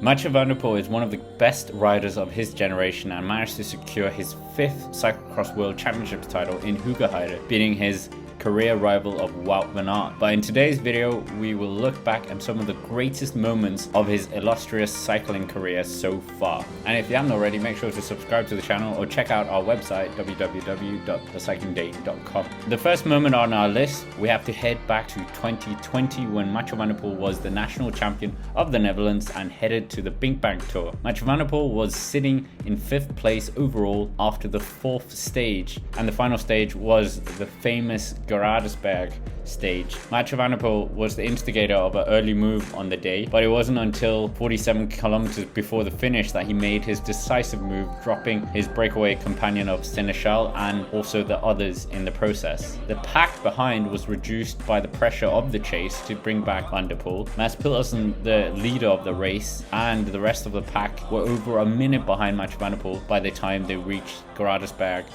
Mathieu van der Poel is one of the best riders of his generation and managed to secure his 5th Cyclocross World Championships title in Hoogerheide, beating his career rival of Wout van Aert. But in today's video, we will look back at some of the greatest moments of his illustrious cycling career so far. And if you haven't already, make sure to subscribe to the channel or check out our website www.thecyclingday.com. The first moment on our list, we have to head back to 2020 when Mathieu van der Poel was the national champion of the Netherlands and headed to the BinckBank Tour. Mathieu van der Poel was sitting in 5th place overall after the 4th stage, and the final stage was the famous Giro stage. Mathieu van der Poel was the instigator of an early move on the day, but it wasn't until 47 kilometers before the finish that he made his decisive move, dropping his breakaway companion of Seneschal and also the others in the process. The pack behind was reduced by the pressure of the chase to bring back Van der Poel. Mads Pedersen, the leader of the race, and the rest of the pack were over a minute behind Mathieu van der Poel by the time they reached Giro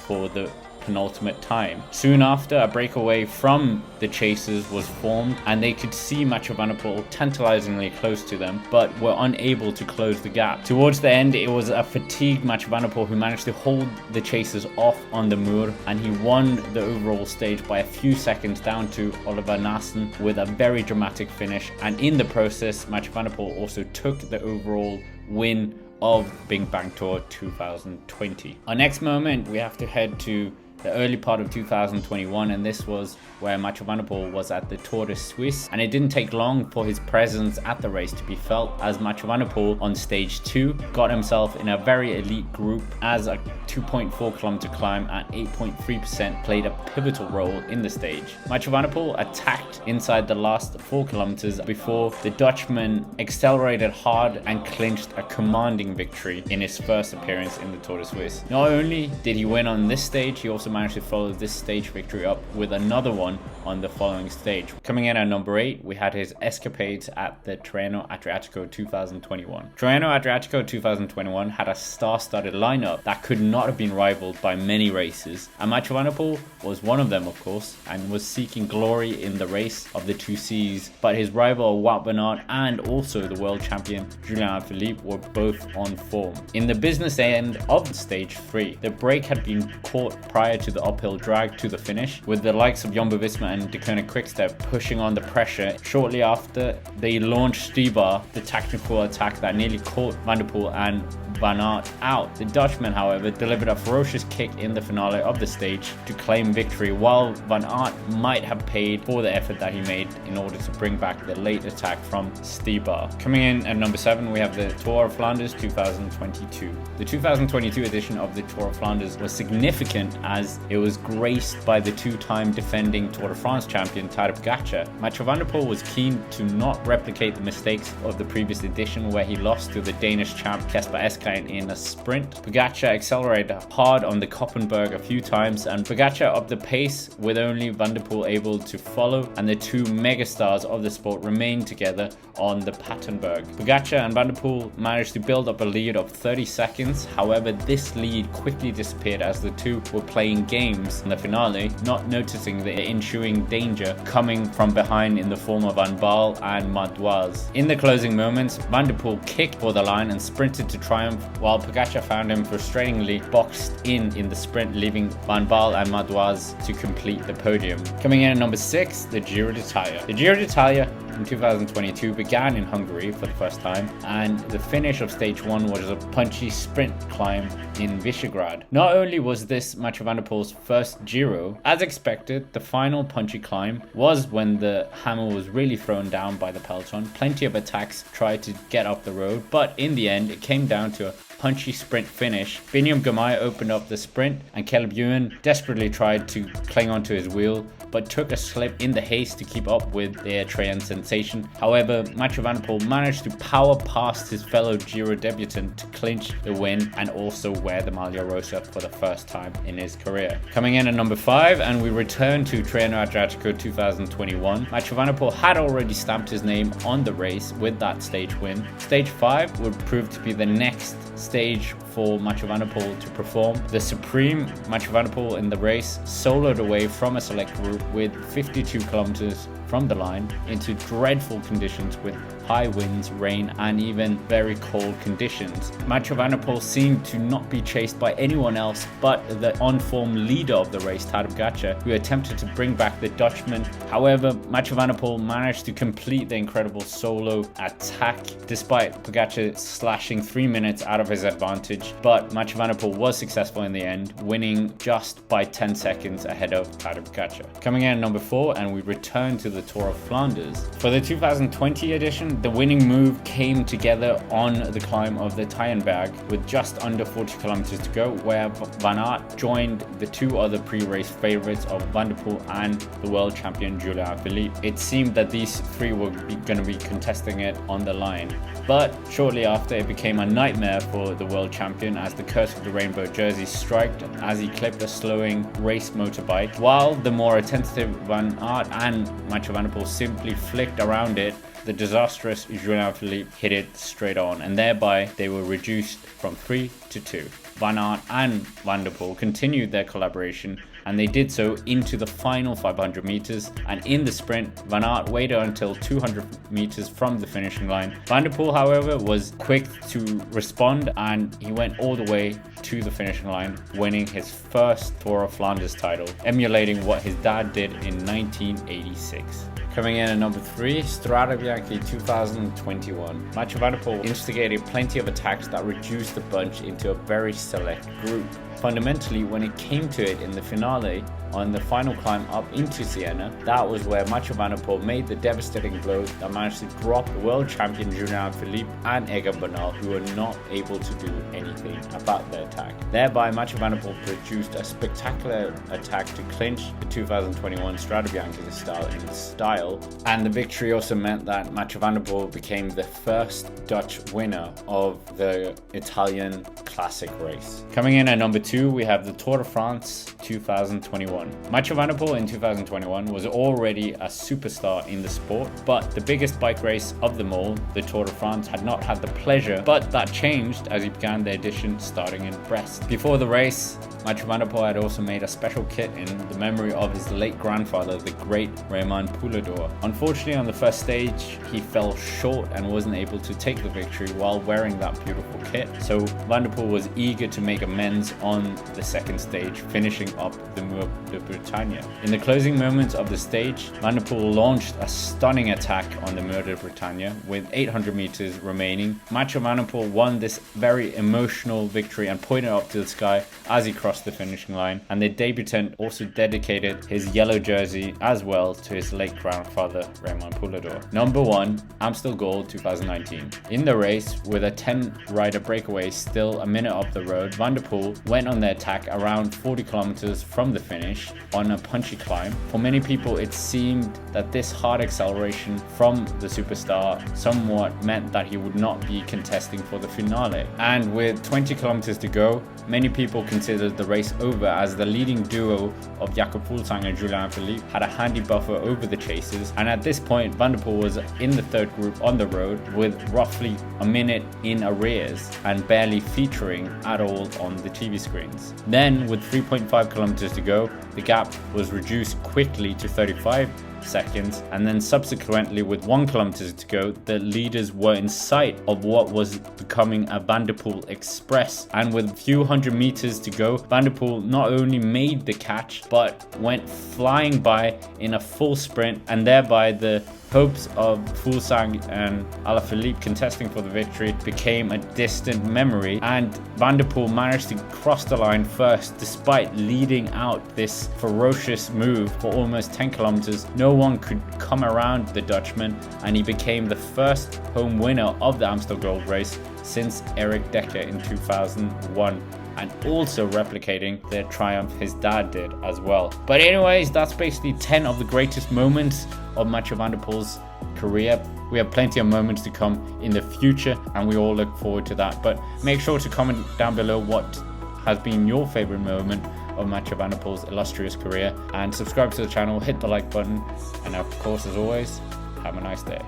for the penultimate time. Soon after, a breakaway from the chasers was formed and they could see Mathieu van der Poel tantalizingly close to them, but were unable to close the gap. Towards the end, it was a fatigued Mathieu van der Poel who managed to hold the chasers off on the Muur, and he won the overall stage by a few seconds down to Oliver Naesen with a very dramatic finish, and in the process, Mathieu van der Poel also took the overall win of BinckBank Tour 2020. Our next moment, we have to head to the early part of 2021, and this was where Mathieu van der Poel was at the Tour de Suisse, and it didn't take long for his presence at the race to be felt, as Mathieu van der Poel on stage 2 got himself in a very elite group as a 2.4 kilometer climb at 8.3% played a pivotal role in the stage. Mathieu van der Poel attacked inside the last 4 kilometers before the Dutchman accelerated hard and clinched a commanding victory in his first appearance in the Tour de Suisse. Not only did he win on this stage, he also managed to follow this stage victory up with another one on the following stage. Coming in at number 8, we had his escapades at the Tirreno-Adriatico 2021. Tirreno-Adriatico 2021 had a star-studded lineup that could not have been rivaled by many races, and Mathieu van der Poel was one of them, of course, and was seeking glory in the race of the two seas, but his rival Wout van Aert and also the world champion Julian Alaphilippe were both on form. In the business end of stage 3, the break had been caught prior to the uphill drag to the finish, with the likes of Jumbo-Visma and Deceuninck Quickstep pushing on the pressure. Shortly after, they launched Strade, the tactical attack that nearly caught Van der Poel and Van Aert out. The Dutchman, however, delivered a ferocious kick in the finale of the stage to claim victory, while Van Aert might have paid for the effort that he made in order to bring back the late attack from Strade. Coming in at number 7, we have the Tour of Flanders 2022. The 2022 edition of the Tour of Flanders was significant as it was graced by the two-time defending Tour de France champion Tadej Pogačar. Mathieu van der Poel was keen to not replicate the mistakes of the previous edition where he lost to the Danish champ Kasper Asgreen in a sprint. Pogačar accelerated hard on the Koppenberg a few times, and Pogačar upped the pace with only Van der Poel able to follow, and the two megastars of the sport remained together on the Patenberg. Pogačar and Van der Poel managed to build up a lead of 30 seconds, however this lead quickly disappeared as the two were playing games in the finale, not noticing the ensuing danger coming from behind in the form of Van Baal and Madouas. In the closing moments, Van der Poel kicked for the line and sprinted to triumph, while Pogačar found him frustratingly boxed in the sprint, leaving Van Baal and Madouas to complete the podium. Coming in at number 6, the Giro d'Italia. The Giro d'Italia in 2022 began in Hungary for the first time, and the finish of stage 1 was a punchy sprint climb in Visegrad. Not only was this Mathieu van der Poel's first Giro, as expected, the final punchy climb was when the hammer was really thrown down by the peloton. Plenty of attacks tried to get up the road, but in the end it came down to a punchy sprint finish. Biniam Girmay opened up the sprint, and Caleb Ewan desperately tried to cling onto his wheel, but took a slip in the haste to keep up with the Eritrean sensation. However, Mathieu van der Poel managed to power past his fellow Giro debutant to clinch the win and also wear the Maglia Rosa for the first time in his career. Coming in at number 5, and we return to Tirreno-Adriatico 2021. Mathieu van der Poel had already stamped his name on the race with that stage win. Stage 5 would prove to be the next stage for Mathieu van der Poel to perform. The supreme Mathieu van der Poel in the race soloed away from a select group with 52 kilometers from the line into dreadful conditions with high winds, rain, and even very cold conditions. Mathieu van der Poel seemed to not be chased by anyone else but the on-form leader of the race, Strade Bianche, who attempted to bring back the Dutchman. However, Mathieu van der Poel managed to complete the incredible solo attack despite Pogacar slashing 3 minutes out of his advantage. But Mathieu van der Poel was successful in the end, winning just by 10 seconds ahead of Strade Bianche. Coming in at number 4, and we return to the Tour of Flanders. For the 2020 edition, the winning move came together on the climb of the Tyenberg with just under 40 kilometers to go, where Van Aert joined the two other pre-race favorites of Van der Poel and the world champion Julian Philippe. It seemed that these three were going to be contesting it on the line. But shortly after, it became a nightmare for the world champion as the curse of the rainbow jersey struck as he clipped a slowing race motorbike, while the more attentive Van Aert and Mathieu van der Poel simply flicked around it. The disastrous Julian Philippe hit it straight on, and thereby they were reduced from 3 to 2. Van Aert and Van der Poel continued their collaboration, and they did so into the final 500 meters. And in the sprint, Van Aert waited until 200 meters from the finishing line. Van der Poel, however, was quick to respond, and he went all the way to the finishing line, winning his first Tour of Flanders title, emulating what his dad did in 1986. Coming in at number 3, Strade Bianche 2021. Mathieu van der Poel instigated plenty of attacks that reduced the bunch into a very select group. Fundamentally, when it came to it in the finale, on the final climb up into Siena, that was where Mathieu van der Poel made the devastating blow that managed to drop the world champion Julian Philippe and Egan Bernal, who were not able to do anything about the attack. Thereby, Mathieu van der Poel produced a spectacular attack to clinch the 2021 Strade Bianche style, and the victory also meant that Mathieu van der Poel became the first Dutch winner of the Italian classic race. Coming in at number 2, we have the Tour de France 2021. Mathieu van der Poel in 2021 was already a superstar in the sport, but the biggest bike race of them all, the Tour de France, had not had the pleasure, but that changed as he began the edition starting in Brest. Before the race, Mathieu van der Poel had also made a special kit in the memory of his late grandfather, the great Raymond Poulidor. Unfortunately, on the first stage, he fell short and wasn't able to take the victory while wearing that beautiful kit, so Van der Poel was eager to make amends on the second stage, finishing up the Mur de Bretagne. In the closing moments of the stage, Van der Poel launched a stunning attack on the Mur de Bretagne with 800 meters remaining. Mathieu van der Poel won this very emotional victory and pointed up to the sky as he crossed the finishing line, and the debutant also dedicated his yellow jersey as well to his late grandfather Raymond Poulidor. Number 1, Amstel Gold 2019. In the race, with a 10-rider breakaway still a minute up the road, Van der Poel went on the attack around 40 kilometers from the finish on a punchy climb. For many people, it seemed that this hard acceleration from the superstar somewhat meant that he would not be contesting for the finale. And with 20 kilometers to go, many people considered the race over as the leading duo of Jakob Fuglsang and Julian Philippe had a handy buffer over the chasers, and at this point Van der Poel was in the third group on the road with roughly a minute in arrears and barely featuring at all on the TV screens. Then, with 3.5 kilometers to go, the gap was reduced quickly to 35 seconds, and then subsequently with 1 kilometer to go, the leaders were in sight of what was becoming a Van der Poel express, and with a few hundred meters to go, Van der Poel not only made the catch but went flying by in a full sprint, and thereby the hopes of Fuglsang and Alaphilippe contesting for the victory became a distant memory, and Van der Poel managed to cross the line first despite leading out this ferocious move for almost 10 kilometers. No one could come around the Dutchman, and he became the first home winner of the Amstel Gold race since Eric Decker in 2001. And also replicating the triumph his dad did as well. But anyways, that's basically 10 of the greatest moments of Mathieu van der Poel's career. We have plenty of moments to come in the future, and we all look forward to that. But make sure to comment down below what has been your favorite moment of Mathieu van der Poel's illustrious career, and subscribe to the channel, hit the like button, and of course, as always, have a nice day.